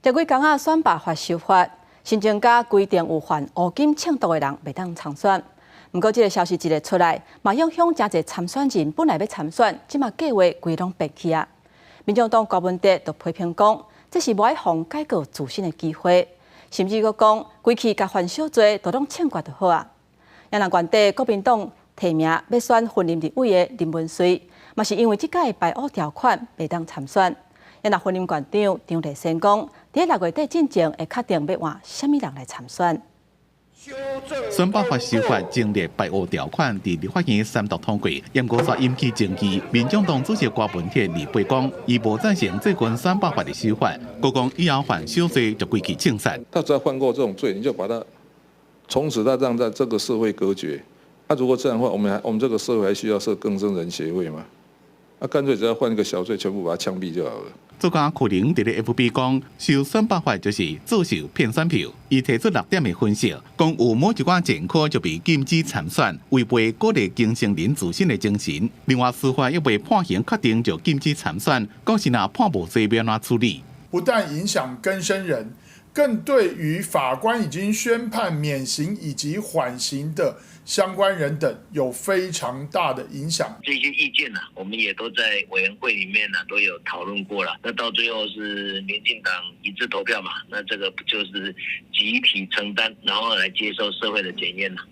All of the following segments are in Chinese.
第几天啊，选罢法修法，新增加规定有犯乌金抢夺的人袂当参选。不过，这个消息一日出来，嘛影响真侪参选人本来要参选，即嘛计划规拢白去啊。民众党高文哲就批评讲，这是无爱互改革自身的机会，甚至佫讲，规气甲犯小罪都拢抢决就好啊。也若原底国民党提名要选婚姻立委的林文水，嘛是因为即届排污条款袂当参选。也若婚姻馆长张立先讲，伫6月底之前会确定要换什么人来参选。选罢法修法前列排污条款，伫立法院3读通过，严格说引起争议。民众党主席郭文铁立委讲，伊无赞成这款选罢法的修法，佮讲以后犯小罪就归去清算。他只要犯过这种罪，你就把他从此他让在这个社会隔绝。如果这样的话，我们这个社会还需要设更生人协会吗？干脆只要犯一个小罪，全部把他枪毙就好了。作家柯林伫咧 FB 讲，修选罢法就是作秀骗选票。伊提出6点的分析，讲有某一寡前科就被禁止参选，违背鼓励经成人自身的精神。另外，司法又未判刑确定就禁止参选，讲是若判无罪要安怎处理？不但影响更生人，更对于法官已经宣判免刑以及缓刑的相关人等有非常大的影响。这些意见呢，我们也都在委员会里面呢都有讨论过了。那到最后是民进党一致投票嘛，那这个不就是集体承担，然后来接受社会的检验了。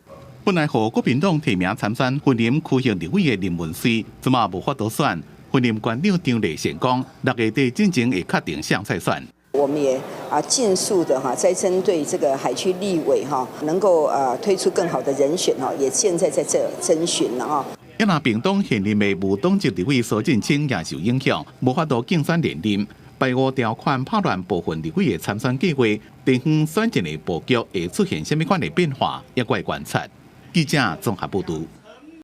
本来和国民党提名参选婚姻区域立委的林文水，怎么无法度选？婚姻馆长张立宪讲，6月底之前会确定谁参选。我们也尽速的在针对这个海区立委能够推出更好的人选也现在在这征询了哈。也若屏东现任的无党籍立委苏振清也受影响，无法度竞选连任。排污条款拍乱部分立委的参选计划，地方选战的布局会出现什么款的变化，也怪观察。记者综合报道。